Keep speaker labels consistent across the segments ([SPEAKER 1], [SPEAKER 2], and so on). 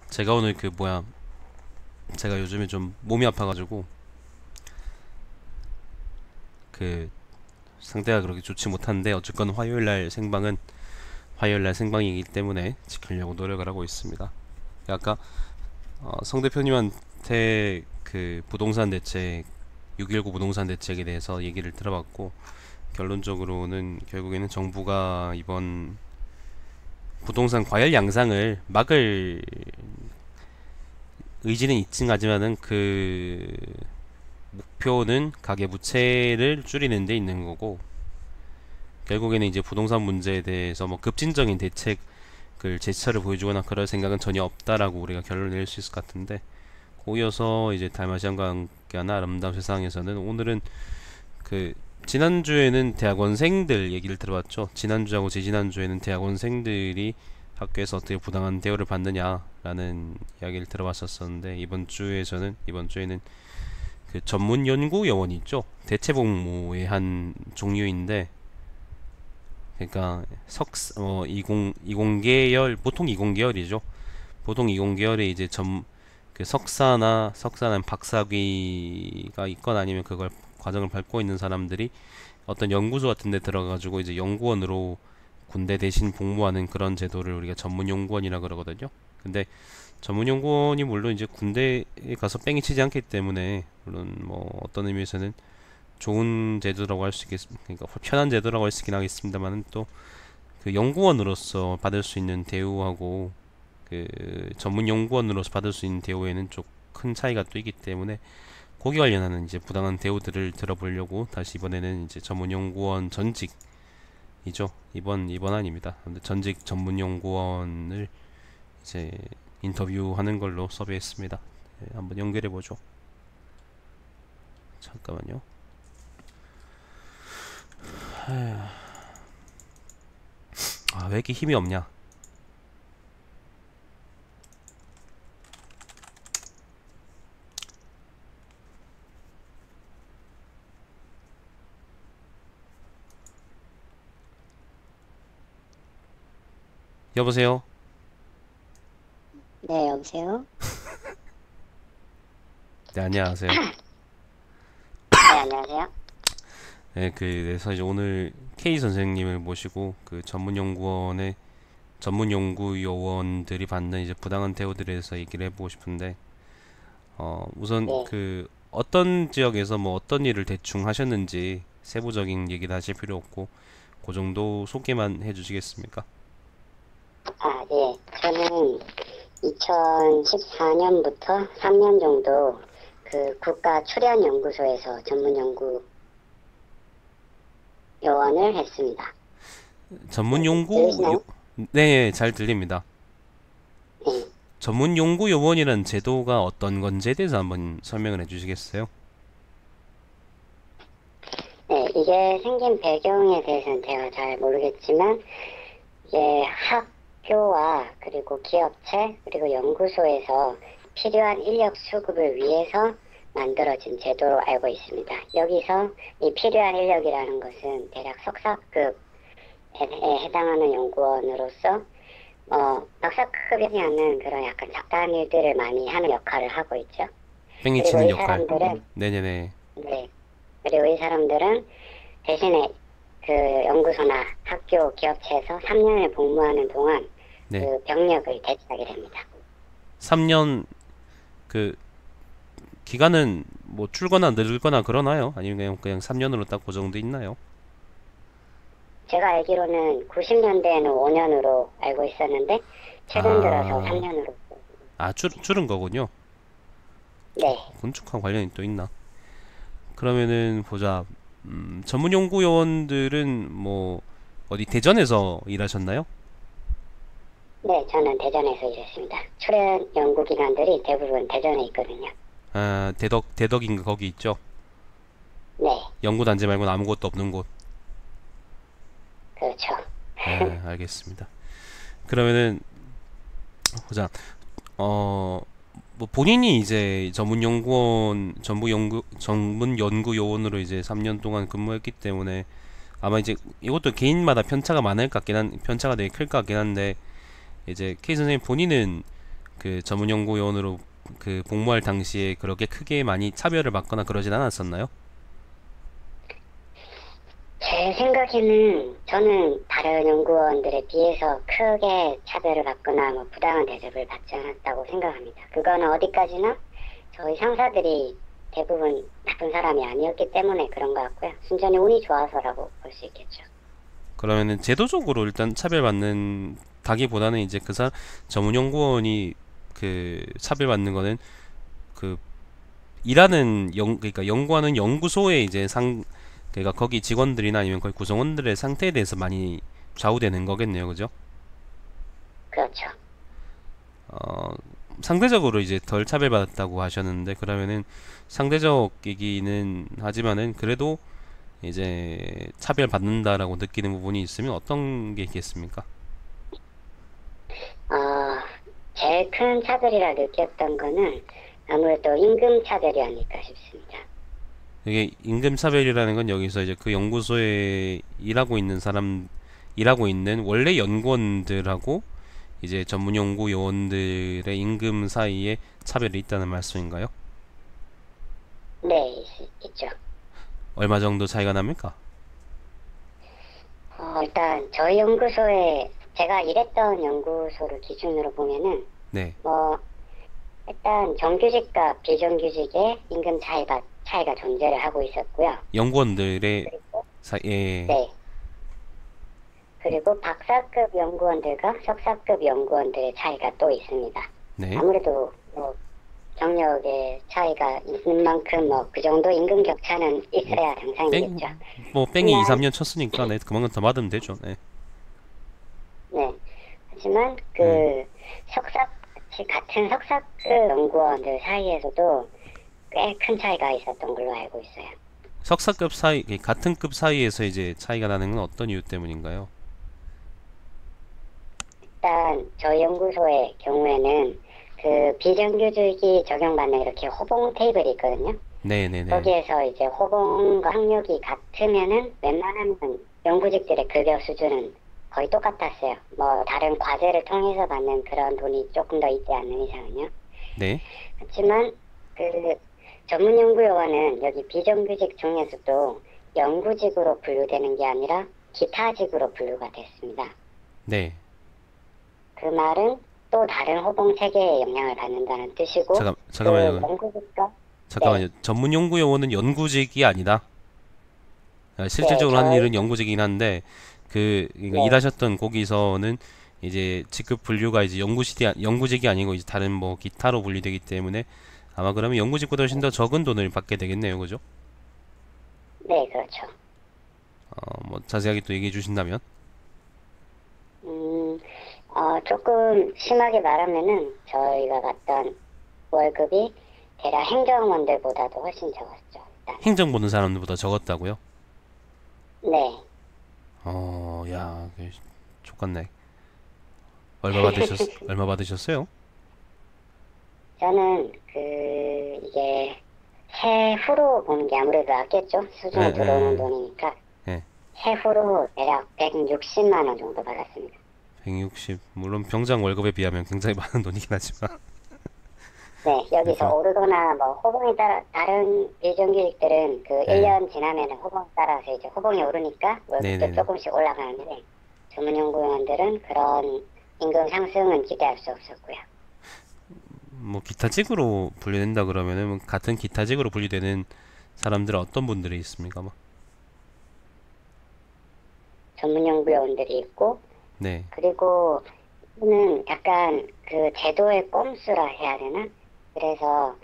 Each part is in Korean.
[SPEAKER 1] 제가 오늘 제가 요즘에 좀 몸이 아파가지고 그 상태가 그렇게 좋지 못한데 어쨌건 화요일날 생방이기 때문에 지키려고 노력을 하고 있습니다. 아까 성 대표님한테 그 부동산 대책 6.19 부동산 대책에 대해서 얘기를 들어봤고 결론적으로는 결국에는 정부가 이번 부동산 과열 양상을 막을 의지는 있지만은 그 목표는 가계부채를 줄이는 데 있는 거고 결국에는 이제 부동산 문제에 대해서 뭐 급진적인 대책을 제스처를 보여주거나 그럴 생각은 전혀 없다라고 우리가 결론을 낼 수 있을 것 같은데 고이어서 이제 달마시안과 함께하는 아름다운 세상에서는 오늘은 그 지난주에는 대학원생들 얘기를 들어봤죠. 지난주하고 재지난주에는 대학원생들이 학교에서 어떻게 부당한 대우를 받느냐라는 이야기를 들어봤었었는데 이번 주에는 그 전문 연구 요원이 있죠. 대체복무의 한 종류인데 그러니까 이공계열 보통 이공계열이죠. 보통 이공계열에 이제 그 석사나 박사학위가 있거나 아니면 그걸 과정을 밟고 있는 사람들이 어떤 연구소 같은 데 들어가지고 이제 연구원으로 군대 대신 복무하는 그런 제도를 우리가 전문 연구원이라 그러거든요. 근데 전문 연구원이 물론 이제 군대에 가서 뺑이 치지 않기 때문에 물론 뭐 어떤 의미에서는 좋은 제도라고 할 수 있겠습니다. 그러니까 편한 제도라고 할 수 있긴 하겠습니다만은 또 그 연구원으로서 받을 수 있는 대우하고 그 전문 연구원으로서 받을 수 있는 대우에는 좀 큰 차이가 또 있기 때문에 거기 관련하는 이제 부당한 대우들을 들어보려고 다시 이번에는 이제 전문 연구원 전직이죠. 이번 아닙니다. 근데 전직 전문 연구원을 이제 인터뷰하는 걸로 섭외했습니다. 네, 한번 연결해 보죠. 잠깐만요. 아, 왜 이렇게 힘이 없냐? 여보세요?
[SPEAKER 2] 네, 여보세요?
[SPEAKER 1] 네, 안녕하세요.
[SPEAKER 2] 네, 안녕하세요.
[SPEAKER 1] 네, 그래서 이제 오늘 K 선생님을 모시고 그 전문 연구 요원들이 받는 이제 부당한 대우들에 대해서 얘기를 해보고 싶은데, 우선
[SPEAKER 2] 네.
[SPEAKER 1] 그 어떤 지역에서 뭐 어떤 일을 대충 하셨는지 세부적인 얘기는 하실 필요 없고, 그 정도 소개만 해주시겠습니까?
[SPEAKER 2] 예. 저는 2014년부터 3년 정도 그 국가출연연구소에서 전문연구 요원을 했습니다.
[SPEAKER 1] 전문 연구 요,
[SPEAKER 2] 들리시나요?
[SPEAKER 1] 네, 잘 들립니다.
[SPEAKER 2] 네.
[SPEAKER 1] 전문 연구 요원이라는 제도가 어떤 건지에 대해서 한번 설명을 해주시겠어요?
[SPEAKER 2] 네, 이게 생긴 배경에 대해서는 제가 잘 모르겠지만, 이게 학교와 그리고 기업체 그리고 연구소에서 필요한 인력 수급을 위해서 만들어진 제도로 알고 있습니다. 여기서 이 필요한 인력이라는 것은 대략 석사급에 해당하는 연구원으로서 박사급이지 않는 그런 약간 작다한 일들을 많이 하는 역할을 하고 있죠.
[SPEAKER 1] 뺑이
[SPEAKER 2] 그리고
[SPEAKER 1] 치는
[SPEAKER 2] 이
[SPEAKER 1] 역할.
[SPEAKER 2] 사람들은
[SPEAKER 1] 네네네.
[SPEAKER 2] 네, 그리고 이 사람들은 대신에 그 연구소나 학교, 기업체에서 3년을 복무하는 동안
[SPEAKER 1] 네.
[SPEAKER 2] 그 병력을 대체하게 됩니다.
[SPEAKER 1] 3년 그 기간은 뭐 줄거나 늘거나 그러나요? 아니면 그냥 3년으로 딱 고정돼 있나요?
[SPEAKER 2] 제가 알기로는 90년대에는 5년으로 알고 있었는데 최근 들어서
[SPEAKER 1] 아,
[SPEAKER 2] 3년으로.
[SPEAKER 1] 줄은 거군요.
[SPEAKER 2] 네,
[SPEAKER 1] 건축하고 관련이 또 있나? 그러면은 보자. 전문 연구 요원들은 뭐 어디 대전에서 일하셨나요?
[SPEAKER 2] 네, 저는 대전에서 일했습니다. 출연 연구 기관들이 대부분 대전에 있거든요.
[SPEAKER 1] 아, 대덕인가 거기 있죠?
[SPEAKER 2] 네,
[SPEAKER 1] 연구 단지 말고는 아무것도 없는 곳.
[SPEAKER 2] 그렇죠.
[SPEAKER 1] 아, 알겠습니다. 그러면은 보자. 어, 뭐 본인이 이제 전문 연구 요원으로 이제 3년 동안 근무했기 때문에 아마 이제 이것도 개인마다 편차가 되게 클 것 같긴 한데 이제 K 선생님 본인은 그 전문연구원으로 그 복무할 당시에 그렇게 크게 많이 차별을 받거나 그러진 않았었나요?
[SPEAKER 2] 제 생각에는 저는 다른 연구원들에 비해서 크게 차별을 받거나 뭐 부당한 대접을 받지 않았다고 생각합니다. 그거는 어디까지나 저희 상사들이 대부분 나쁜 사람이 아니었기 때문에 그런 것 같고요. 순전히 운이 좋아서라고 볼 수 있겠죠.
[SPEAKER 1] 그러면은 제도적으로 일단 차별받는 다기보다는 이제 전문연구원이 그 차별받는 거는 그 일하는 그러니까 연구하는 연구소의 이제 그러니까 거기 직원들이나 아니면 거기 구성원들의 상태에 대해서 많이 좌우되는 거겠네요, 그죠?
[SPEAKER 2] 그렇죠.
[SPEAKER 1] 어, 상대적으로 이제 덜 차별받았다고 하셨는데 그러면은 상대적이기는 하지만은 그래도 이제 차별받는다라고 느끼는 부분이 있으면 어떤 게 있겠습니까?
[SPEAKER 2] 어, 제일 큰 차별이라 느꼈던 거는 아무래도 임금 차별이 아닐까 싶습니다.
[SPEAKER 1] 이게 임금차별이라는 건 여기서 이제 그 연구소에 일하고 있는 원래 연구원들하고 이제 전문 연구 요원들의 임금 사이에 차별이 있다는 말씀인가요?
[SPEAKER 2] 네, 있죠.
[SPEAKER 1] 얼마 정도 차이가 납니까?
[SPEAKER 2] 일단 저희 연구소에 제가 일했던 연구소를 기준으로 보면은
[SPEAKER 1] 네.
[SPEAKER 2] 뭐 일단 정규직과 비정규직의 임금 차이가 존재를 하고 있었고요.
[SPEAKER 1] 연구원들의
[SPEAKER 2] 그리고
[SPEAKER 1] 사이에
[SPEAKER 2] 네. 그리고 박사급 연구원들과 석사급 연구원들의 차이가 또 있습니다.
[SPEAKER 1] 네.
[SPEAKER 2] 아무래도 뭐 경력의 차이가 있는 만큼 뭐 그 정도 임금 격차는 있어야 정상이겠죠.
[SPEAKER 1] 뭐 뺑이 2,
[SPEAKER 2] 하지만
[SPEAKER 1] 3년 쳤으니까 네, 그만큼 더 받으면 되죠. 네.
[SPEAKER 2] 네. 하지만
[SPEAKER 1] 음.
[SPEAKER 2] 그 같은 석사급 연구원들 사이에서도 꽤 큰 차이가 있었던 걸로 알고 있어요.
[SPEAKER 1] 석사급 사이 같은 급 사이에서 이제 차이가 나는 건 어떤 이유 때문인가요?
[SPEAKER 2] 일단 저희 연구소의 경우에는 그 비정규직이 적용받는 이렇게 호봉 테이블이 있거든요.
[SPEAKER 1] 네네네.
[SPEAKER 2] 거기에서 이제 호봉과 학력이 같으면은 웬만하면 연구직들의 급여 수준은 거의 똑같았어요. 뭐 다른 과제를 통해서 받는 그런 돈이 조금 더 있지 않는 이상은요.
[SPEAKER 1] 네.
[SPEAKER 2] 하지만 그 전문 연구요원은 여기 비정규직 중에서도 연구직으로 분류되는 게 아니라 기타직으로 분류가 됐습니다.
[SPEAKER 1] 네.
[SPEAKER 2] 그 말은 또 다른 호봉 체계에 영향을 받는다는 뜻이고 그
[SPEAKER 1] 잠깐만요.
[SPEAKER 2] 연구직과 네,
[SPEAKER 1] 잠깐만요. 전문 연구 요원은 연구직이 아니다.
[SPEAKER 2] 네,
[SPEAKER 1] 실질적으로 하는
[SPEAKER 2] 저희
[SPEAKER 1] 일은 연구직이긴 한데 그러니까
[SPEAKER 2] 네,
[SPEAKER 1] 일하셨던 거기서는 이제 직급 분류가 이제 연구직이 아니고 이제 다른 뭐 기타로 분류되기 때문에 아마 그러면 연구직보다 훨씬 더 적은 돈을 받게 되겠네요, 그죠?
[SPEAKER 2] 네, 그렇죠.
[SPEAKER 1] 뭐 자세하게 또 얘기해 주신다면.
[SPEAKER 2] 음, 조금 심하게 말하면은 저희가 받던 월급이 대략 행정원들보다도 훨씬 적었죠. 일단.
[SPEAKER 1] 행정 보는 사람들보다 적었다고요?
[SPEAKER 2] 네,
[SPEAKER 1] 야, 좋겠네. 얼마 받으셨어요?
[SPEAKER 2] 저는 이게 세후로 보는 게 아무래도 낫겠죠.
[SPEAKER 1] 예,
[SPEAKER 2] 수중에 들어오는
[SPEAKER 1] 예,
[SPEAKER 2] 돈이니까
[SPEAKER 1] 예.
[SPEAKER 2] 세후로 대략 160만 원 정도 받았습니다.
[SPEAKER 1] 160, 물론 병장 월급에 비하면 굉장히 많은 돈이긴 하지만.
[SPEAKER 2] 네, 여기서
[SPEAKER 1] 그래서,
[SPEAKER 2] 오르거나 뭐 호봉에 따라 다른 비정규직들은 그
[SPEAKER 1] 예,
[SPEAKER 2] 1년 지나면은 호봉에 따라서 이제 호봉이 오르니까 월급도
[SPEAKER 1] 네네네.
[SPEAKER 2] 조금씩 올라가는데 전문연구원들은 그런 임금 상승은 기대할 수 없었고요.
[SPEAKER 1] 뭐 기타직으로 분류된다 그러면은 뭐 같은 기타직으로 분류되는 사람들은 어떤 분들이 있습니까? 뭐.
[SPEAKER 2] 전문연구원들이 있고
[SPEAKER 1] 네.
[SPEAKER 2] 그리고 이는 약간 그 제도의 꼼수라 해야 되나? 그래서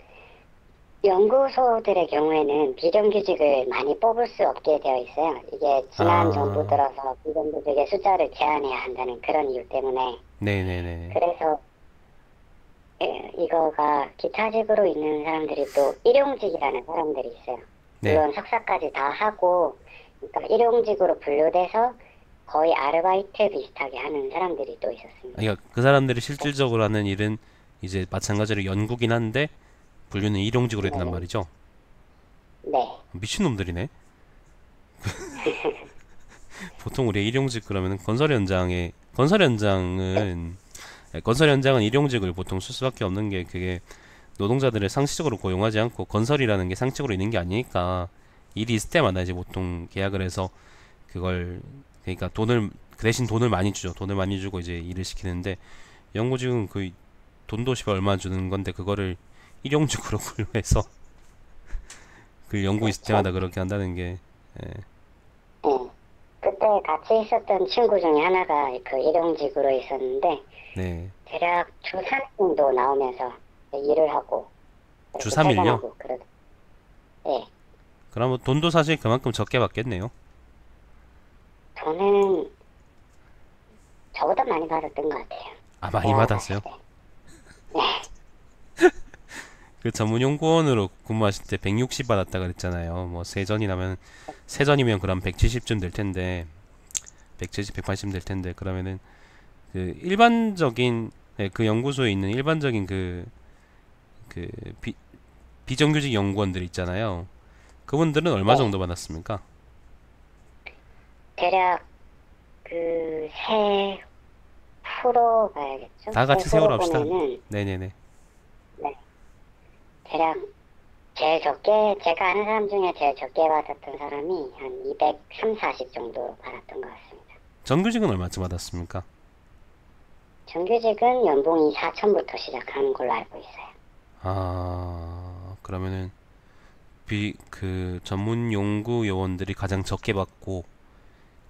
[SPEAKER 2] 연구소들의 경우에는 비정규직을 많이 뽑을 수 없게 되어 있어요. 이게 지난 정부
[SPEAKER 1] 아,
[SPEAKER 2] 들어서 비정규직의 숫자를 제한해야 한다는 그런 이유 때문에.
[SPEAKER 1] 네네네.
[SPEAKER 2] 그래서 이거가 기타직으로 있는 사람들이 또 일용직이라는 사람들이 있어요.
[SPEAKER 1] 네.
[SPEAKER 2] 물론 석사까지 다 하고, 그러니까 일용직으로 분류돼서 거의 아르바이트 비슷하게 하는 사람들이 또 있었습니다.
[SPEAKER 1] 그러니까 그 사람들이 실질적으로 하는 일은 이제 마찬가지로 연구긴 한데 분류는 일용직으로 된단
[SPEAKER 2] 네,
[SPEAKER 1] 말이죠.
[SPEAKER 2] 네,
[SPEAKER 1] 미친놈들이네. 보통 우리 일용직 그러면 건설 현장은 건설 현장은 일용직을 보통 쓸 수밖에 없는 게 그게 노동자들을 상시적으로 고용하지 않고 건설이라는 게 상식으로 있는 게 아니니까 일이 있을 때마다 이제 보통 계약을 해서 그걸 그러니까 돈을 그 대신 돈을 많이 주죠. 돈을 많이 주고 이제 일을 시키는데 연구직은 그 돈도 씨발 얼마 주는 건데 그거를 일용직으로 분류해서 그 연구 있을
[SPEAKER 2] 그렇죠.
[SPEAKER 1] 때마다 그렇게 한다는 게 예,
[SPEAKER 2] 예. 그때 같이 있었던 친구 중에 하나가 그 일용직으로 있었는데
[SPEAKER 1] 네.
[SPEAKER 2] 대략 주 3일 정도 나오면서 일을 하고
[SPEAKER 1] 주
[SPEAKER 2] 그렇게
[SPEAKER 1] 3일요?
[SPEAKER 2] 퇴근하고 예.
[SPEAKER 1] 그러면 돈도 사실 그만큼 적게 받겠네요.
[SPEAKER 2] 저는 저보다 많이 받았던 것 같아요.
[SPEAKER 1] 아, 많이
[SPEAKER 2] 제가
[SPEAKER 1] 받았어요?
[SPEAKER 2] 봤을 때. 네.
[SPEAKER 1] 그 전문 연구원으로 근무하실 때 160 받았다 그랬잖아요. 뭐 세전이면 그럼 170쯤 될 텐데 170, 180 될 텐데 그러면은 그 일반적인 네, 그 연구소에 있는 일반적인 그 비정규직 연구원들 있잖아요. 그분들은 얼마
[SPEAKER 2] 네.
[SPEAKER 1] 정도 받았습니까?
[SPEAKER 2] 대략 그 세 프로 봐야겠죠?
[SPEAKER 1] 다
[SPEAKER 2] 세
[SPEAKER 1] 같이 세월호
[SPEAKER 2] 프로
[SPEAKER 1] 합시다.
[SPEAKER 2] 보면은
[SPEAKER 1] 네네네.
[SPEAKER 2] 네. 대략 제일 적게 제가 아는 사람 중에 제일 적게 받았던 사람이 한 230, 40 정도 받았던 것 같습니다.
[SPEAKER 1] 정규직은 얼마쯤 받았습니까?
[SPEAKER 2] 정규직은 연봉이 4천부터 시작하는 걸로 알고 있어요.
[SPEAKER 1] 아, 그러면은 그 전문 연구 요원들이 가장 적게 받고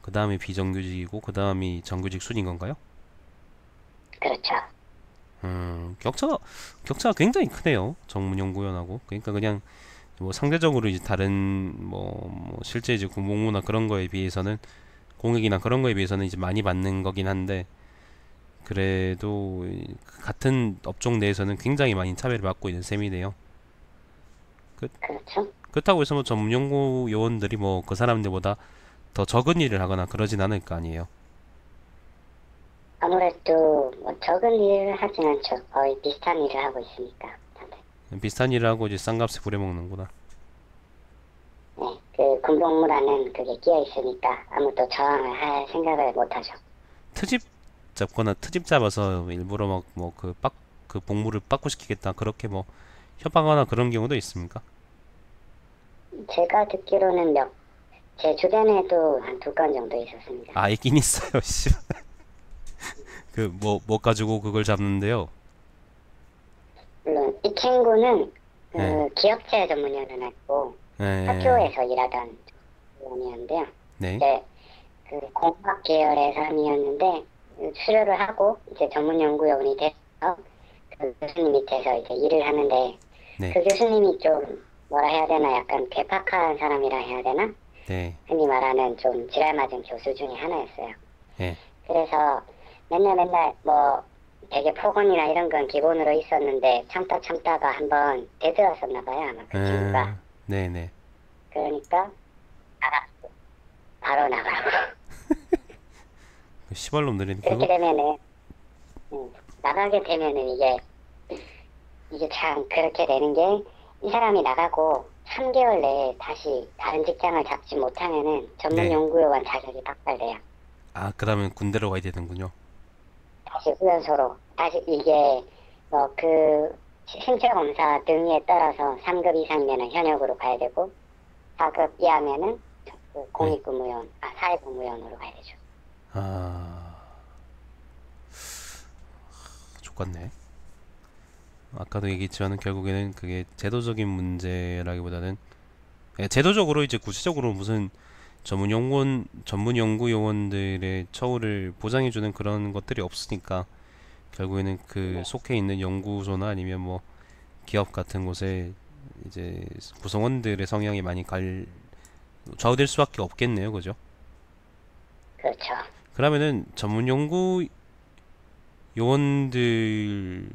[SPEAKER 1] 그 다음에 비정규직이고 그 다음이 정규직 순인 건가요?
[SPEAKER 2] 그렇죠.
[SPEAKER 1] 격차가 굉장히 크네요. 전문 연구원하고. 그러니까 그냥 뭐 상대적으로 이제 다른 뭐 실제 이제 군복무나 그런 거에 비해서는 공익이나 그런 거에 비해서는 이제 많이 받는 거긴 한데 그래도 같은 업종 내에서는 굉장히 많이 차별을 받고 있는 셈이네요. 그,
[SPEAKER 2] 그렇죠.
[SPEAKER 1] 그렇다고 해서 뭐 전문 연구 요원들이 뭐 그 사람들보다 더 적은 일을 하거나 그러진 않을 거 아니에요.
[SPEAKER 2] 아무래도 뭐 적은 일을 하진 않죠. 거의 비슷한 일을 하고 있으니까. 다들.
[SPEAKER 1] 비슷한 일을 하고 이제 싼값에 부려먹는구나.
[SPEAKER 2] 네. 그 군복무라는 그게 끼어 있으니까 아무도 저항을 할 생각을 못 하죠.
[SPEAKER 1] 트집 잡거나 트집 잡아서 일부러 막 뭐 그 복무를 빠꾸시키겠다 그렇게 뭐 협박하거나 그런 경우도 있습니까?
[SPEAKER 2] 제가 듣기로는 제 주변에도 한 두 건 정도 있었습니다.
[SPEAKER 1] 아, 있긴 있어요. 씨. 뭐 가지고 그걸 잡는데요.
[SPEAKER 2] 물론 이 친구는
[SPEAKER 1] 네,
[SPEAKER 2] 그 기업체 전문위원이었고
[SPEAKER 1] 네,
[SPEAKER 2] 학교에서 일하던 전문위원인데요.
[SPEAKER 1] 네,
[SPEAKER 2] 이제 그 공학 계열의 사람이었는데 수료를 하고 이제 전문연구원이 돼서 그 교수님 밑에서 이제 일을 하는데
[SPEAKER 1] 네,
[SPEAKER 2] 그 교수님이 좀 뭐라 해야 되나 약간 괴팍한 사람이라 해야 되나?
[SPEAKER 1] 네,
[SPEAKER 2] 흔히 말하는 좀 지랄 맞은 교수 중에 하나였어요.
[SPEAKER 1] 네,
[SPEAKER 2] 그래서 맨날 뭐 되게 폭언이나 이런 건 기본으로 있었는데 참다가 한번 대들었었나 봐요 아마 그 친구가.
[SPEAKER 1] 네, 네.
[SPEAKER 2] 그러니까 나가 바로 나가고
[SPEAKER 1] 그 시발놈들이
[SPEAKER 2] 그렇게
[SPEAKER 1] 그거
[SPEAKER 2] 되면은 나가게 되면은 이게 참 그렇게 되는 게 이 사람이 나가고 3개월 내에 다시 다른 직장을 잡지 못하면은 전문
[SPEAKER 1] 네.
[SPEAKER 2] 연구요원 자격이 박탈돼요.
[SPEAKER 1] 아, 그러면 군대로 가야 되는군요.
[SPEAKER 2] 다시 훈련소로 다시 이게 뭐 그 신체 검사 등에 따라서 3급 이상이면은 현역으로 가야 되고 4급 이하면은 그
[SPEAKER 1] 네.
[SPEAKER 2] 공익근무요원 사회복무요원으로 가야 되죠.
[SPEAKER 1] 아, 좋겠네. 아까도 얘기했지만 결국에는 그게 제도적인 문제라기보다는 제도적으로 이제 구체적으로 무슨 전문 연구 요원들의 처우를 보장해주는 그런 것들이 없으니까 결국에는 그
[SPEAKER 2] 네,
[SPEAKER 1] 속해 있는 연구소나 아니면 뭐 기업 같은 곳에 이제 구성원들의 성향이 많이 좌우될 수밖에 없겠네요, 그죠?
[SPEAKER 2] 그렇죠.
[SPEAKER 1] 그러면은 전문 연구 요원들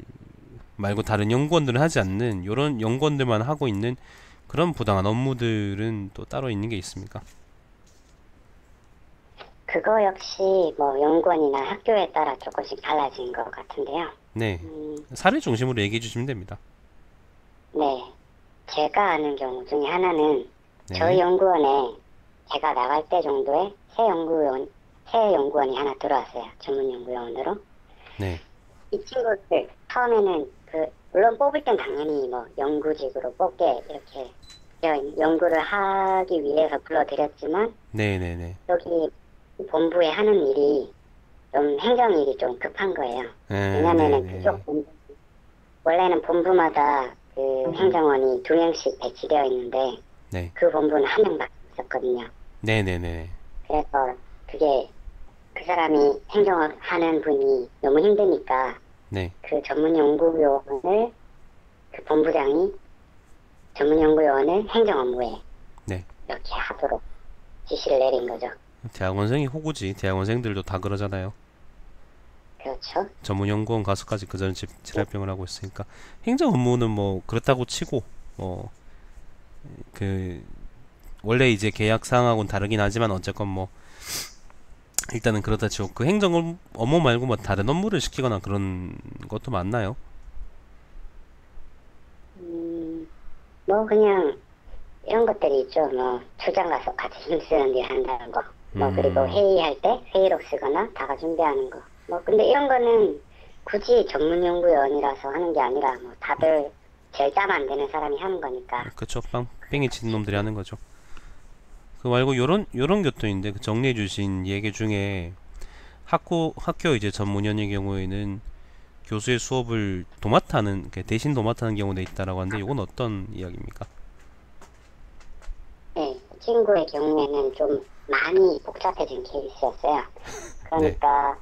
[SPEAKER 1] 말고 다른 연구원들은 하지 않는 이런 연구원들만 하고 있는 그런 부당한 업무들은 또 따로 있는 게 있습니까?
[SPEAKER 2] 그거 역시 뭐 연구원이나 학교에 따라 조금씩 달라진 것 같은데요.
[SPEAKER 1] 네,
[SPEAKER 2] 음,
[SPEAKER 1] 사례 중심으로 얘기해 주시면 됩니다.
[SPEAKER 2] 네. 제가 아는 경우 중에 하나는 저희
[SPEAKER 1] 네,
[SPEAKER 2] 연구원에 제가 나갈 때 정도에 새 연구원이 하나 들어왔어요. 전문 연구원으로.
[SPEAKER 1] 네,
[SPEAKER 2] 이 친구들 처음에는 물론 뽑을 땐 당연히 뭐 연구직으로 뽑게 이렇게 연구를 하기 위해서 불러드렸지만
[SPEAKER 1] 네네네.
[SPEAKER 2] 여기 본부에 하는 일이 좀 행정일이 좀 급한 거예요. 왜냐면은
[SPEAKER 1] 네네.
[SPEAKER 2] 그쪽 본부, 원래는 본부마다 그 행정원이 2명씩 배치되어 있는데
[SPEAKER 1] 네.
[SPEAKER 2] 그 본부는 한 명밖에 없었거든요.
[SPEAKER 1] 네네네.
[SPEAKER 2] 그래서 그게 그 사람이 행정을 하는 분이 너무 힘드니까
[SPEAKER 1] 네.
[SPEAKER 2] 그 전문 연구요원을 그 본부장이 전문 연구요원을 행정 업무에
[SPEAKER 1] 네.
[SPEAKER 2] 이렇게 하도록 지시를 내린 거죠.
[SPEAKER 1] 대학원생이 호구지. 대학원생들도 다 그러잖아요.
[SPEAKER 2] 그렇죠.
[SPEAKER 1] 전문연구원 가서까지 그 전에 질할병을 하고 있으니까 행정 업무는 뭐 그렇다고 치고 뭐 그 원래 이제 계약 사항하고는 다르긴 하지만 어쨌건 뭐 일단은 그렇다 치고 그 행정 업무 말고 뭐 다른 업무를 시키거나 그런 것도 많나요?
[SPEAKER 2] 뭐 그냥 이런 것들이 있죠. 뭐 출장 가서 같이 힘쓰는 일 한다는 거. 뭐 그리고
[SPEAKER 1] 음,
[SPEAKER 2] 회의할 때 회의록 쓰거나 다가 준비하는 거. 뭐 근데 이런 거는 굳이 전문 연구원이라서 하는 게 아니라 뭐 다들 제일 짬 안 되는 사람이 하는 거니까.
[SPEAKER 1] 그쵸. 뺑이 치는 놈들이 하는 거죠. 그 말고 요런 것도 있는데 그 정리해 주신 얘기 중에 학교 이제 전문연의 경우에는 교수의 수업을 도맡아 하는 대신 도맡아 하는 경우도 있다라고 하는데 이건 어떤 이야기입니까?
[SPEAKER 2] 네, 그 친구의 경우에는 좀 많이 복잡해진 케이스였어요.
[SPEAKER 1] 네.
[SPEAKER 2] 그러니까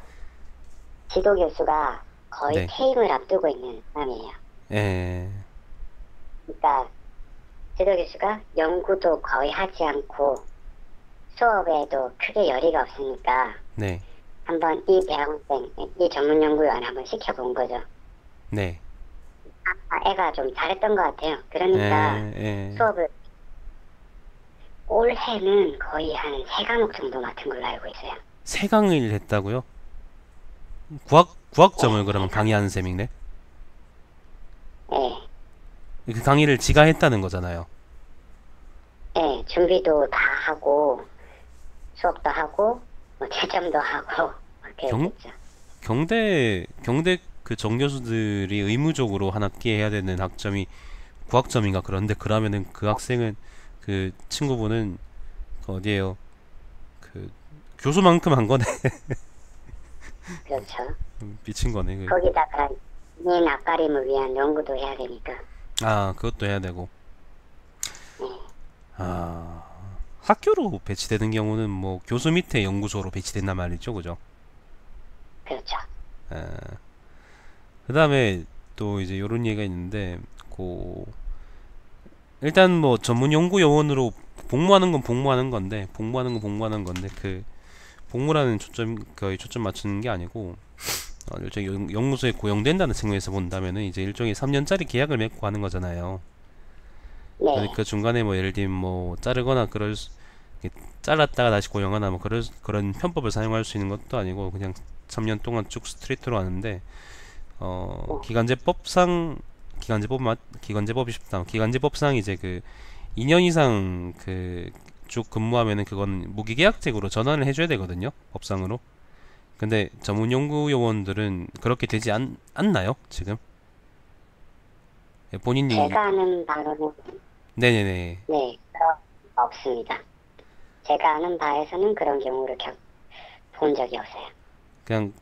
[SPEAKER 2] 지도 교수가 거의
[SPEAKER 1] 네.
[SPEAKER 2] 퇴임을 앞두고 있는 사람이에요.
[SPEAKER 1] 에.
[SPEAKER 2] 그러니까 지도 교수가 연구도 거의 하지 않고 수업에도 크게 열의가 없으니까
[SPEAKER 1] 네.
[SPEAKER 2] 한번 이 대학원생, 이 전문 연구원 한번 시켜본 거죠.
[SPEAKER 1] 네.
[SPEAKER 2] 애가 좀 잘했던 것 같아요.
[SPEAKER 1] 에.
[SPEAKER 2] 그러니까
[SPEAKER 1] 에.
[SPEAKER 2] 수업을 올해는 거의 한 3과목 정도 맡은 걸로 알고 있어요.
[SPEAKER 1] 세 강의를 했다고요?
[SPEAKER 2] 네,
[SPEAKER 1] 구학점을 그러면
[SPEAKER 2] 3강.
[SPEAKER 1] 강의하는 셈이네?
[SPEAKER 2] 네,
[SPEAKER 1] 그 강의를 지가 했다는 거잖아요.
[SPEAKER 2] 네, 준비도 다 하고 수업도 하고 뭐 채점도 하고 그렇게
[SPEAKER 1] 경,
[SPEAKER 2] 했겠죠.
[SPEAKER 1] 경대 그 정교수들이 의무적으로 한 학기에 해야 되는 학점이 구학점인가 그런데 그러면은 그 학생은 그 친구분은 그 어디에요? 그 교수만큼 한 거네.
[SPEAKER 2] 그렇죠.
[SPEAKER 1] 미친 거네.
[SPEAKER 2] 거기다가 인 앞가림을 위한 연구도 해야 되니까.
[SPEAKER 1] 아, 그것도 해야 되고.
[SPEAKER 2] 네,
[SPEAKER 1] 아, 학교로 배치되는 경우는 뭐 교수 밑에 연구소로 배치된단 말이죠, 그죠?
[SPEAKER 2] 그렇죠.
[SPEAKER 1] 그 다음에 또 이제 요런 얘기가 있는데, 그 일단 뭐 전문 연구 요원으로 복무하는 건데 그 복무라는 초점 거의 초점 맞추는 게 아니고 일종의 연구소에 고용된다는 측면에서 본다면은 이제 일종의 3년짜리 계약을 맺고 하는 거잖아요.
[SPEAKER 2] 네,
[SPEAKER 1] 그러니까 중간에 뭐 예를 들면 뭐 자르거나 이렇게 잘랐다가 다시 고용하나 뭐 그런 편법을 사용할 수 있는 것도 아니고 그냥 3년 동안 쭉 스트레이트로 하는데
[SPEAKER 2] 네,
[SPEAKER 1] 기간제법이 쉽다. 기간제법상 이제 그 2년 이상 그 쭉 근무하면은 그건 무기계약직으로 전환을 해줘야 되거든요. 법상으로. 근데 전문 연구 요원들은 그렇게 되지 않나요? 지금? 예, 본인이
[SPEAKER 2] 제가 아는 바로는
[SPEAKER 1] 네네네.
[SPEAKER 2] 네, 그런 거 없습니다. 제가 아는 바에서는 그런 경우를 본 적이 없어요.
[SPEAKER 1] 그냥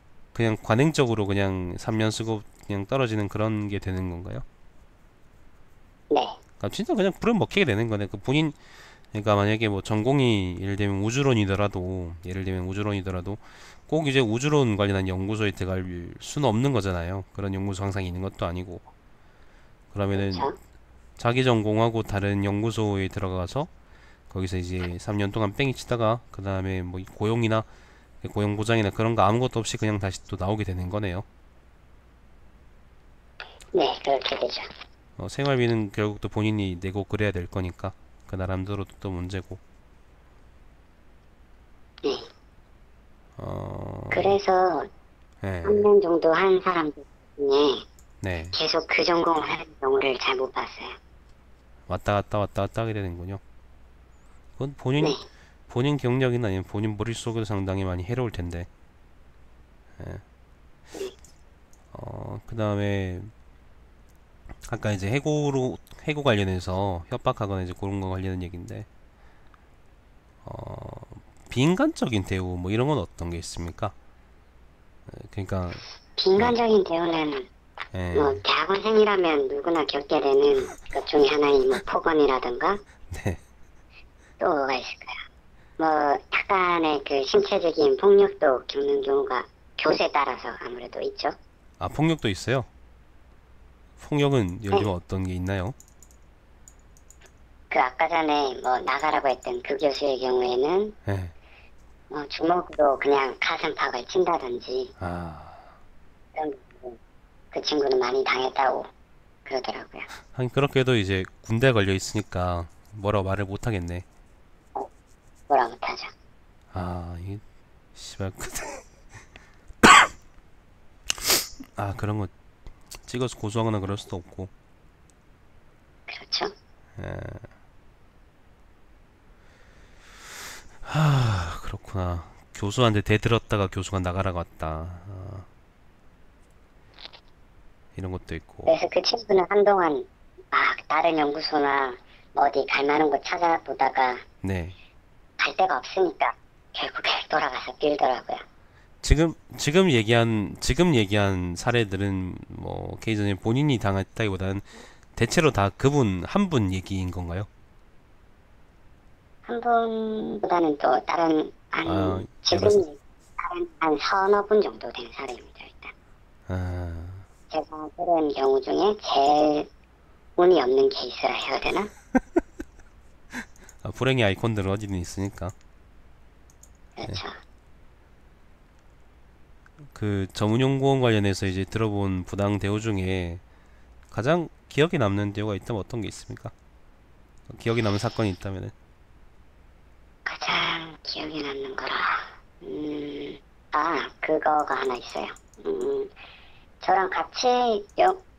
[SPEAKER 1] 관행적으로 그냥 3년 쓰고 그냥 떨어지는 그런 게 되는 건가요?
[SPEAKER 2] 네,
[SPEAKER 1] 그러니까 진짜 그냥 불을 먹히게 되는 거네. 그 본인 그러니까 만약에 뭐 전공이 예를 들면 우주론이더라도 꼭 이제 우주론 관련한 연구소에 들어갈 수는 없는 거잖아요. 그런 연구소 항상 있는 것도 아니고 그러면은
[SPEAKER 2] 그렇죠.
[SPEAKER 1] 자기 전공하고 다른 연구소에 들어가서 거기서 이제 3년 동안 뺑이 치다가 그 다음에 뭐 고용이나 고용 보장이나 그런 거 아무것도 없이 그냥 다시 또 나오게 되는 거네요.
[SPEAKER 2] 네, 그렇게 되죠.
[SPEAKER 1] 생활비는 결국 또 본인이 내고 그래야 될 거니까 그 나름대로도 또 문제고.
[SPEAKER 2] 네,
[SPEAKER 1] 어,
[SPEAKER 2] 그래서
[SPEAKER 1] 네,
[SPEAKER 2] 3년 정도 한 사람들 중에
[SPEAKER 1] 네.
[SPEAKER 2] 계속 그 전공을 하는 경우를 잘 못 봤어요.
[SPEAKER 1] 왔다 갔다 하게 되는군요. 그건
[SPEAKER 2] 네,
[SPEAKER 1] 본인 경력이나 아니면 본인 머릿속에도 상당히 많이 해로울 텐데. 그 다음에 아까 이제 해고 관련해서 협박하거나 이제 그런 거 관련한 얘기인데, 비인간적인 대우 뭐 이런 건 어떤 게 있습니까? 그러니까 뭐,
[SPEAKER 2] 비인간적인 대우는 뭐
[SPEAKER 1] 예,
[SPEAKER 2] 대학원생이라면 누구나 겪게 되는 것 중에 하나인 뭐 폭언이라든가
[SPEAKER 1] 네.
[SPEAKER 2] 또 뭐가 있을까요? 뭐 약간의 그 신체적인 폭력도 겪는 경우가 교수에 따라서 아무래도 있죠.
[SPEAKER 1] 아, 폭력도 있어요? 폭력은 예를 들면
[SPEAKER 2] 네.
[SPEAKER 1] 어떤 게 있나요?
[SPEAKER 2] 그 아까 전에 뭐 나가라고 했던 그 교수의 경우에는
[SPEAKER 1] 예.
[SPEAKER 2] 뭐 주먹으로 그냥 가슴팍을 친다든지
[SPEAKER 1] 아,
[SPEAKER 2] 그런 그 친구는 많이 당했다고 그러더라고요.
[SPEAKER 1] 하긴 그렇게도 이제 군대 걸려 있으니까 뭐라고 말을 못 하겠네.
[SPEAKER 2] 뭐라 못하죠.
[SPEAKER 1] 아, 이 씨발. 아, 그런 거 찍어서 고소하거나 그럴 수도 없고.
[SPEAKER 2] 그렇죠.
[SPEAKER 1] 아, 그렇구나. 교수한테 대들었다가 교수가 나가라고 왔다. 이런 것도 있고.
[SPEAKER 2] 그래서 그 친구는 한동안 막 다른 연구소나 뭐 어디 갈 만한 곳 찾아보다가
[SPEAKER 1] 네.
[SPEAKER 2] 갈 데가 없으니까 결국에 돌아가서 빌더라고요.
[SPEAKER 1] 지금 얘기한 사례들은 뭐 케이전이 본인이 당했다기보다는 대체로 다 그분 한 분 얘기인 건가요?
[SPEAKER 2] 한 분보다는 또 다른
[SPEAKER 1] 아,
[SPEAKER 2] 한
[SPEAKER 1] 여러 사-
[SPEAKER 2] 지금 다른 한 서너 분 정도 된 사람입니다. 일단
[SPEAKER 1] 아,
[SPEAKER 2] 제가 들은 경우 중에 제일 운이 없는 케이스라 해야 되나?
[SPEAKER 1] 불행의 아이콘들은 어디든 있으니까.
[SPEAKER 2] 그렇죠.
[SPEAKER 1] 그 전문연구원 관련해서 이제 들어본 부당 대우 중에 가장 기억에 남는 대우가 있다면 어떤 게 있습니까? 기억에 남는 사건이 있다면은.
[SPEAKER 2] 가장 기억에 남는 거라. 그거가 하나 있어요. 저랑 같이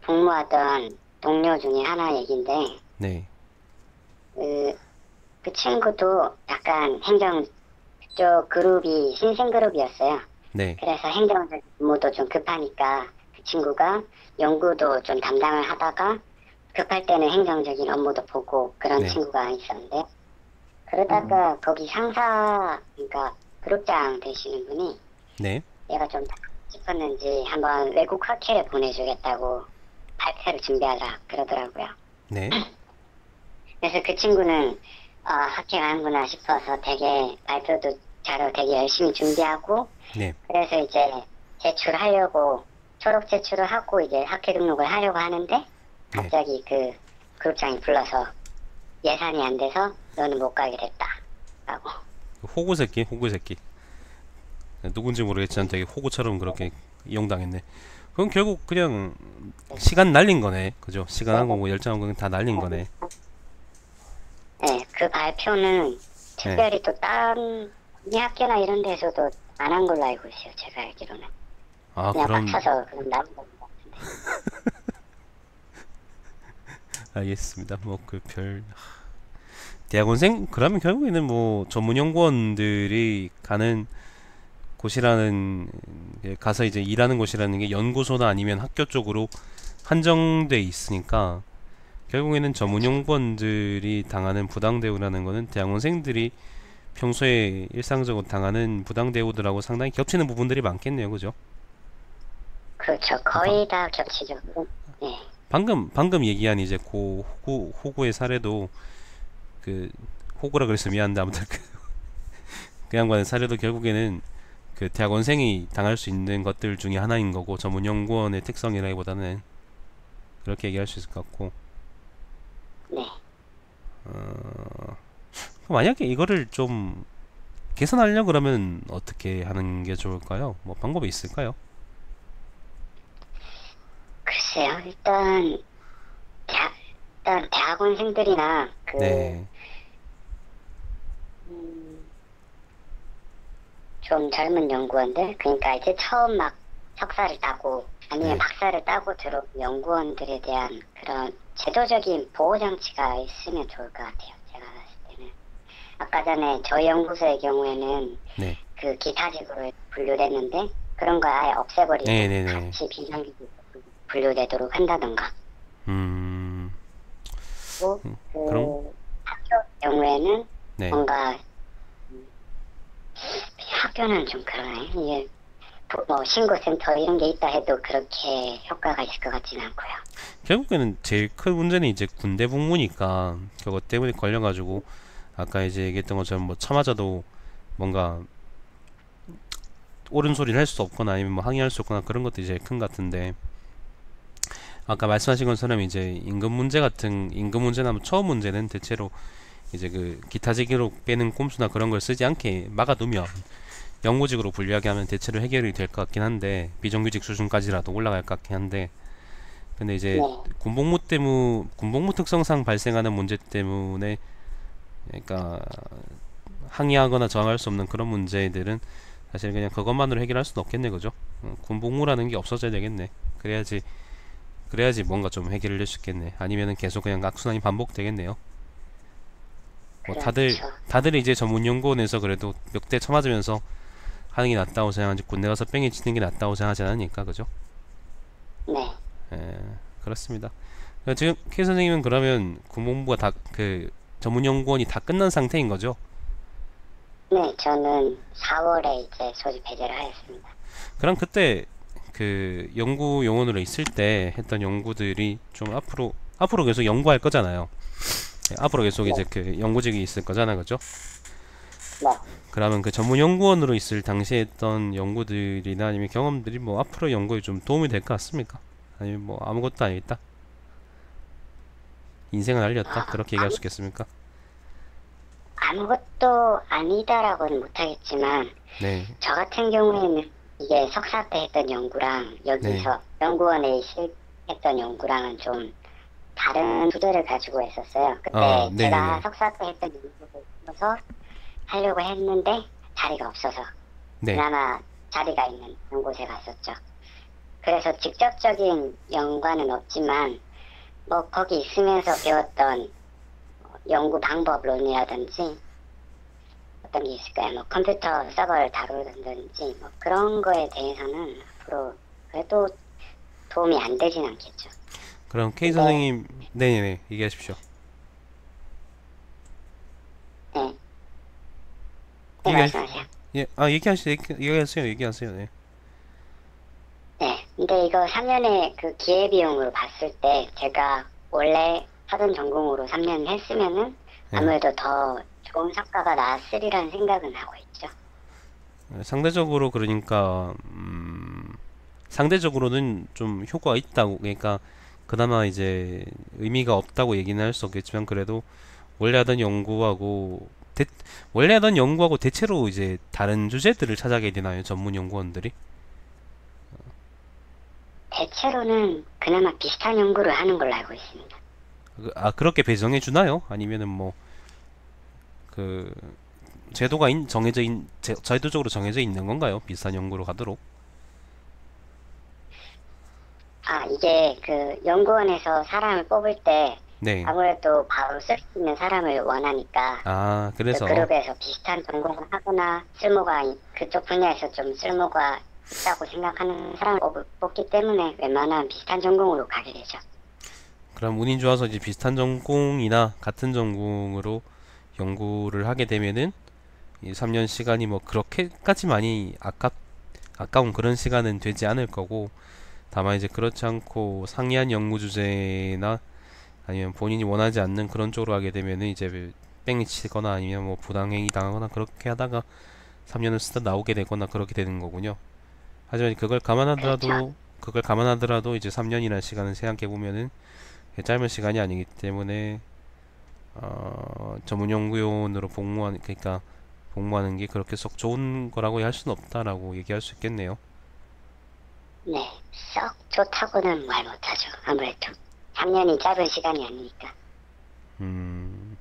[SPEAKER 2] 복무하던 동료 중에 하나 얘긴데,
[SPEAKER 1] 네,
[SPEAKER 2] 그, 그 친구도 약간 행정 쪽 그룹이 신생 그룹이었어요.
[SPEAKER 1] 네,
[SPEAKER 2] 그래서 행정적 업무도 좀 급하니까 그 친구가 연구도 좀 담당을 하다가 급할 때는 행정적인 업무도 보고 그런
[SPEAKER 1] 네,
[SPEAKER 2] 친구가 있었는데, 그러다가 거기 상사, 그러니까 그룹장 되시는 분이
[SPEAKER 1] 네,
[SPEAKER 2] 얘가 좀 싶었는지 한번 외국 학회를 보내주겠다고 발표를 준비하라 그러더라고요.
[SPEAKER 1] 네,
[SPEAKER 2] 그래서 그 친구는 학회 가는구나 싶어서 되게 발표도 자료 되게 열심히 준비하고
[SPEAKER 1] 네,
[SPEAKER 2] 그래서 이제 제출하려고 초록 제출을 하고 이제 학회 등록을 하려고 하는데
[SPEAKER 1] 네.
[SPEAKER 2] 갑자기 그 그룹장이 불러서 예산이 안 돼서 너는 못 가게 됐다 라고.
[SPEAKER 1] 호구 새끼, 호구 새끼. 누군지 모르겠지만 되게 호구처럼 그렇게 이용당했네. 그럼 결국 그냥 시간 날린 거네. 그죠? 시간하고 뭐 열정하고 그냥 다 날린 거네.
[SPEAKER 2] 네, 그 발표는
[SPEAKER 1] 네.
[SPEAKER 2] 특별히 또 다른 우리 학교나 이런 데서도 안 한 걸로 알고 있어요. 제가 알기로는.
[SPEAKER 1] 아,
[SPEAKER 2] 그냥
[SPEAKER 1] 그럼
[SPEAKER 2] 빡쳐서 그냥 나온 것 같은데.
[SPEAKER 1] 알겠습니다. 뭐 그 별 대학원생 그러면 결국에는 뭐 전문연구원들이 가는 곳이라는 가서 이제 일하는 곳이라는 게 연구소나 아니면 학교 쪽으로 한정돼 있으니까 결국에는 전문연구원들이 당하는 부당 대우라는 거는 대학원생들이 평소에 일상적으로 당하는 부당 대우들하고 상당히 겹치는 부분들이 많겠네요. 그죠?
[SPEAKER 2] 그렇죠.
[SPEAKER 1] 바-
[SPEAKER 2] 거의 다 겹치죠. 네,
[SPEAKER 1] 방금 얘기한 이제 고 호구의 사례도 그 호구라 그래서 미안한데 아무튼 그 양반의 사례도 결국에는 그 대학원생이 당할 수 있는 것들 중에 하나인 거고 전문 연구원의 특성이라기보다는 그렇게 얘기할 수 있을 것 같고.
[SPEAKER 2] 네.
[SPEAKER 1] 만약에 이거를 좀 개선하려 그러면 어떻게 하는 게 좋을까요? 뭐 방법이 있을까요?
[SPEAKER 2] 글쎄요. 대학, 일단 대학원생들이나
[SPEAKER 1] 네,
[SPEAKER 2] 음, 좀 젊은 연구원들, 그러니까 이제 처음 막 석사를 따고 아니면
[SPEAKER 1] 네,
[SPEAKER 2] 박사를 따고 들어온 연구원들에 대한 그런 제도적인 보호 장치가 있으면 좋을 것 같아요. 제가 봤을 때는. 아까 전에 저희 연구소의 경우에는
[SPEAKER 1] 네,
[SPEAKER 2] 그 기타직으로 분류됐는데 그런 거 아예 없애버리고
[SPEAKER 1] 네네네.
[SPEAKER 2] 같이 비상계급으로 분류되도록 한다던가.
[SPEAKER 1] 음,
[SPEAKER 2] 또
[SPEAKER 1] 그럼,
[SPEAKER 2] 그 학교 경우에는
[SPEAKER 1] 네.
[SPEAKER 2] 뭔가 학교는 좀 그러네. 이게 뭐 신고센터 이런 게 있다 해도 그렇게 효과가 있을 것 같지는 않고요.
[SPEAKER 1] 결국에는 제일 큰 문제는 이제 군대 복무니까 그것 때문에 걸려가지고 아까 이제 얘기했던 것처럼 뭐 참아자도 뭔가 옳은 소리를 할 수 없거나 아니면 뭐 항의할 수 없거나 그런 것들이 제일 큰 것 같은데 아까 말씀하신 것처럼 이제 임금 문제나 뭐 처우 문제는 대체로 이제 그 기타직으로 빼는 꼼수나 그런 걸 쓰지 않게 막아두면 영구직으로 분류하게 하면 대체로 해결이 될 것 같긴 한데 비정규직 수준까지라도 올라갈 것 같긴 한데 근데 이제
[SPEAKER 2] 네,
[SPEAKER 1] 군복무 특성상 발생하는 문제 때문에 그러니까 항의하거나 저항할 수 없는 그런 문제들은 사실 그냥 그것만으로 해결할 수는 없겠네 그죠? 군복무라는 게 없어져야 되겠네. 그래야지 뭔가 좀 해결을 낼 수 있겠네. 아니면은 계속 그냥 악순환이 반복되겠네요. 뭐
[SPEAKER 2] 그렇죠.
[SPEAKER 1] 다들 이제 전문연구원에서 그래도 몇 대 쳐맞으면서 하는 게 낫다고 생각하지 군대 가서 뺑이 치는 게 낫다고 생각하지 않으니까 그죠?
[SPEAKER 2] 네,
[SPEAKER 1] 예, 그렇습니다. 지금 K 선생님은 그러면 군복무가 다 그 전문연구원이 다 끝난 상태인 거죠?
[SPEAKER 2] 네, 저는 4월에 이제 소집 해제를 하였습니다.
[SPEAKER 1] 그럼 그때 그 연구 용원으로 있을 때 했던 연구들이 좀 앞으로 계속 연구할 거잖아요. 예, 앞으로 계속
[SPEAKER 2] 네,
[SPEAKER 1] 이제 그 연구직이 있을 거잖아요, 그죠?
[SPEAKER 2] 네.
[SPEAKER 1] 그러면 그 전문 연구원으로 있을 당시에 했던 연구들이나 아니면 경험들이 뭐 앞으로 연구에 좀 도움이 될 것 같습니까? 아니면 뭐 아무것도 아니겠다? 인생을 알렸다? 그렇게 얘기할 수 있겠습니까?
[SPEAKER 2] 아무것도 아니다라고는 못하겠지만,
[SPEAKER 1] 네,
[SPEAKER 2] 저 같은 경우에는 이게 석사 때 했던 연구랑
[SPEAKER 1] 네,
[SPEAKER 2] 여기서 연구원에 했던 연구랑은 좀 다른 주제를 가지고 했었어요.
[SPEAKER 1] 아,
[SPEAKER 2] 그때 제가
[SPEAKER 1] 네네네,
[SPEAKER 2] 석사 때 했던 연구를 해서 하려고 했는데 자리가 없어서
[SPEAKER 1] 네,
[SPEAKER 2] 그나마 자리가 있는 연구소에 갔었죠. 그래서 직접적인 연관은 없지만 뭐 거기 있으면서 배웠던 연구 방법론이라든지 어떤 게 있을까요? 뭐 컴퓨터 서버를 다루든지 뭐 그런 거에 대해서는 앞으로 그래도 도움이 안 되진 않겠죠.
[SPEAKER 1] 그럼 K
[SPEAKER 2] 근데
[SPEAKER 1] 선생님, 네네네, 얘기하십시오.
[SPEAKER 2] 네, 네
[SPEAKER 1] 얘기하,
[SPEAKER 2] 말씀하세요.
[SPEAKER 1] 예, 얘기하세요, 네.
[SPEAKER 2] 네, 근데 이거 3년의 그 기회비용으로 봤을 때 제가 원래 하던 전공으로 3년 했으면은
[SPEAKER 1] 네.
[SPEAKER 2] 아무래도 더 좋은 성과가 나왔으리라는 생각은 하고 있죠.
[SPEAKER 1] 상대적으로 그러니까 상대적으로는 좀 효과가 있다고 그러니까 그나마 이제 의미가 없다고 얘기는 할 수 없겠지만 그래도 원래 하던 연구하고 대, 원래 하던 연구하고 대체로 이제 다른 주제들을 찾아가게 되나요 전문 연구원들이?
[SPEAKER 2] 대체로는 그나마 비슷한 연구를 하는 걸로 알고 있습니다.
[SPEAKER 1] 그렇게 배정해 주나요? 아니면은 뭐 그 제도적으로 정해져 있는 건가요? 비슷한 연구로 가도록?
[SPEAKER 2] 아, 이게 그 연구원에서 사람을 뽑을 때
[SPEAKER 1] 네.
[SPEAKER 2] 아무래도 바로 쓸 수 있는 사람을 원하니까
[SPEAKER 1] 아,
[SPEAKER 2] 그
[SPEAKER 1] 그래서
[SPEAKER 2] 그룹에서 비슷한 전공을 하거나 그쪽 분야에서 좀 쓸모가 있다고 생각하는 사람을 뽑기 때문에 웬만하면 비슷한 전공으로 가게 되죠.
[SPEAKER 1] 그럼 운이 좋아서 이제 비슷한 전공이나 같은 전공으로 연구를 하게 되면은 이 3년 시간이 뭐 그렇게까지 많이 아까운 그런 시간은 되지 않을 거고 다만 이제 그렇지 않고 상이한 연구 주제나 아니면 본인이 원하지 않는 그런 쪽으로 하게 되면은 이제 뺑이 치거나 아니면 뭐 부당행위 당하거나 그렇게 하다가 3년을 쓰다 나오게 되거나 그렇게 되는 거군요. 하지만
[SPEAKER 2] 그렇죠.
[SPEAKER 1] 그걸 감안하더라도 이제 3년이라는 시간을 생각해 보면은 짧은 시간이 아니기 때문에 전문 연구원으로 복무하는 게 그렇게 썩 좋은 거라고 할 수는 없다라고 얘기할 수 있겠네요.
[SPEAKER 2] 네, 썩 좋다고는 말 못하죠. 아무래도 3년이 짧은 시간이 아니니까.
[SPEAKER 1] 음,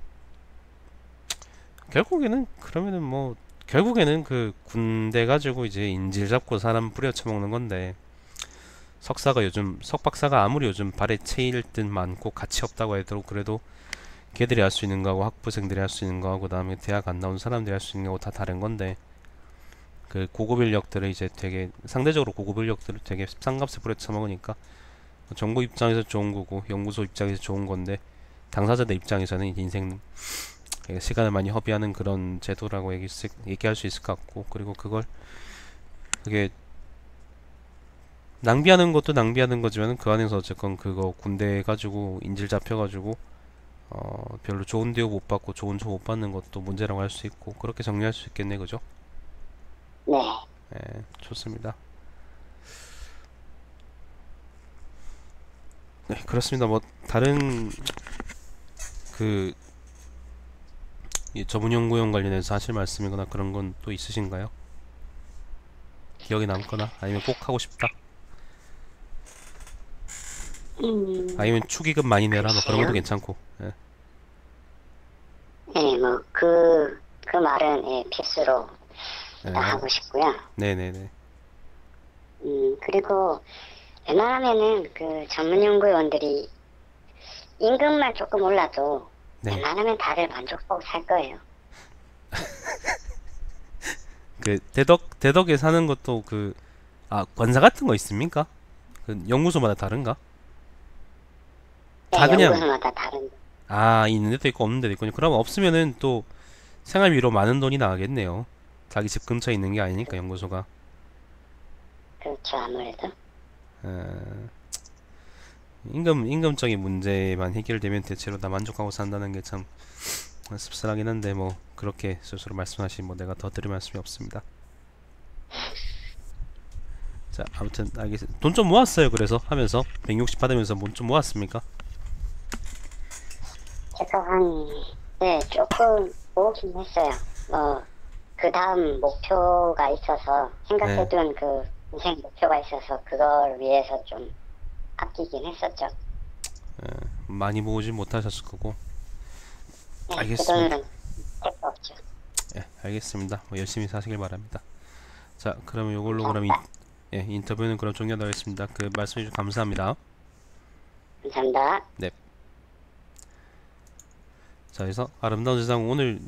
[SPEAKER 1] 결국에는 그러면은 뭐 결국에는 그 군대 가지고 이제 인질 잡고 사람 뿌려쳐먹는 건데 석박사가 아무리 요즘 발에 채일 듯 많고 가치 없다고 해도 그래도 걔들이 할 수 있는 거하고 학부생들이 할 수 있는 거하고 그다음에 대학 안 나온 사람들이 할 수 있는 거하고 다 다른 건데 그 고급 인력들을 이제 되게 상대적으로 고급 인력들을 되게 싼값에 뿌려쳐먹으니까 정부 입장에서 좋은 거고 연구소 입장에서 좋은 건데 당사자들 입장에서는 이제 인생 시간을 많이 허비하는 그런 제도라고 얘기할 수 있을 것 같고, 그리고 그게 낭비하는 것도 낭비하는 거지만 그 안에서 어쨌건 그거 군대 가지고 인질 잡혀가지고 별로 좋은 대우 못 받고 좋은 조 못 받는 것도 문제라고 할 수 있고, 그렇게 정리할 수 있겠네, 그죠?
[SPEAKER 2] 네.
[SPEAKER 1] 예, 좋습니다. 네, 그렇습니다. 뭐 다른 그 이 전문 연구원 관련해서 하실 말씀이거나 그런 건 또 있으신가요? 기억에 남거나 아니면 꼭 하고 싶다. 아니면 축의금 많이 내라 뭐 그런 것도
[SPEAKER 2] 글쎄요.
[SPEAKER 1] 괜찮고. 예.
[SPEAKER 2] 네, 뭐, 그 말은, 예, 필수로 다
[SPEAKER 1] 예.
[SPEAKER 2] 하고 싶고요.
[SPEAKER 1] 네네네.
[SPEAKER 2] 그리고 웬만하면은 그 전문 연구원들이 임금만 조금 올라도
[SPEAKER 1] 네.
[SPEAKER 2] 웬만하면 다들 만족하고 살 거예요.
[SPEAKER 1] 그 대덕에 사는 것도 권사 같은 거 있습니까? 그 연구소마다 다른가? 다
[SPEAKER 2] 네,
[SPEAKER 1] 그냥
[SPEAKER 2] 연구소마다 다른,
[SPEAKER 1] 있는 데도 있고 없는 데도 있군요. 그러면 없으면은 또 생활비로 많은 돈이 나가겠네요. 자기 집 근처에 있는 게 아니니까 연구소가.
[SPEAKER 2] 그렇죠, 아무래도.
[SPEAKER 1] 어, 임금적인 문제만 해결되면 대체로 다 만족하고 산다는 게 참 씁쓸하긴 한데, 뭐 그렇게 스스로 말씀하신 뭐 내가 더 드릴 말씀이 없습니다. 자, 아무튼 알겠습니다. 돈 좀 모았어요. 그래서 하면서 160 받으면서 돈 좀 모았습니까?
[SPEAKER 2] 제가 네, 조금 모으긴 했어요. 그 다음 목표가 있어서,
[SPEAKER 1] 네.
[SPEAKER 2] 생각해둔 그 인생 목표가 있어서, 그걸 위해서 좀 아끼긴 했었죠.
[SPEAKER 1] 많이 모으지 못하셨을 거고.
[SPEAKER 2] 네, 그
[SPEAKER 1] 알겠습니다.
[SPEAKER 2] 돈은 택도 없죠.
[SPEAKER 1] 예, 알겠습니다. 뭐 열심히 사시길 바랍니다. 자, 그러면 이걸로 그럼
[SPEAKER 2] 감사합니다.
[SPEAKER 1] 인터뷰는 그럼 종료하도록 하겠습니다. 그 말씀해 주셔서 감사합니다.
[SPEAKER 2] 감사합니다.
[SPEAKER 1] 네. 자, 그래서 아름다운 세상 오늘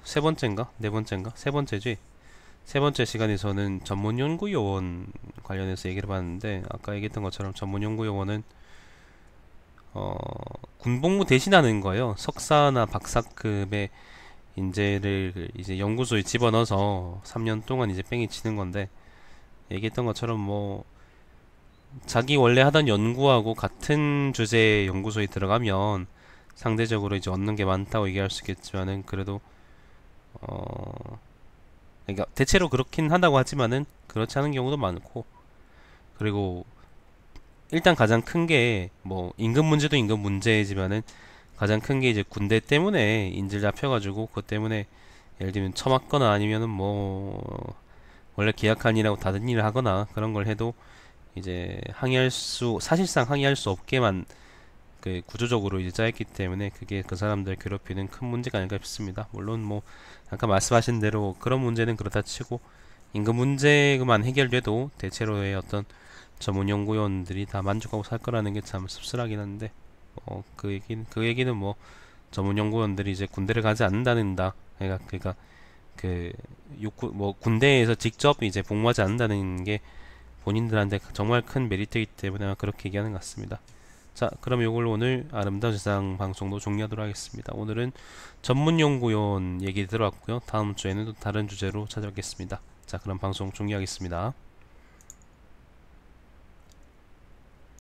[SPEAKER 1] 세 번째인가? 네 번째인가? 세 번째지? 세 번째 시간에서는 전문 연구 요원 관련해서 얘기를 해봤는데, 아까 얘기했던 것처럼 전문 연구 요원은 군복무 대신하는 거예요. 석사나 박사급의 인재를 이제 연구소에 집어넣어서 3년 동안 이제 뺑이 치는 건데, 얘기했던 것처럼 뭐 자기 원래 하던 연구하고 같은 주제의 연구소에 들어가면 상대적으로 이제 얻는 게 많다고 얘기할 수 있겠지만은, 그래도 어 그러니까 대체로 그렇긴 하다고 하지만은 그렇지 않은 경우도 많고, 그리고 일단 가장 큰 게 뭐 임금 문제도 임금 문제지만은 가장 큰 게 이제 군대 때문에 인질 잡혀가지고 그것 때문에 예를 들면 처맞거나 아니면은 뭐 원래 계약한 일하고 다른 일을 하거나 그런 걸 해도 이제 사실상 항의할 수 없게만 그 구조적으로 이제 짜였기 때문에 그게 그 사람들 괴롭히는 큰 문제가 아닐까 싶습니다. 물론 뭐 아까 말씀하신 대로 그런 문제는 그렇다 치고 임금 문제만 해결돼도 대체로의 어떤 전문 연구원들이 다 만족하고 살 거라는 게 참 씁쓸하긴 한데, 그 얘기는 뭐 전문 연구원들이 이제 군대를 가지 않는다는다. 그러니까 그 육군 뭐 군대에서 직접 이제 복무하지 않는다는 게 본인들한테 정말 큰 메리트이기 때문에 그렇게 얘기하는 것 같습니다. 자, 그럼 이걸로 오늘 아름다운 세상 방송도 종료하도록 하겠습니다. 오늘은 전문 연구원 얘기 들어봤고요. 다음 주에는 또 다른 주제로 찾아뵙겠습니다. 자, 그럼 방송 종료하겠습니다.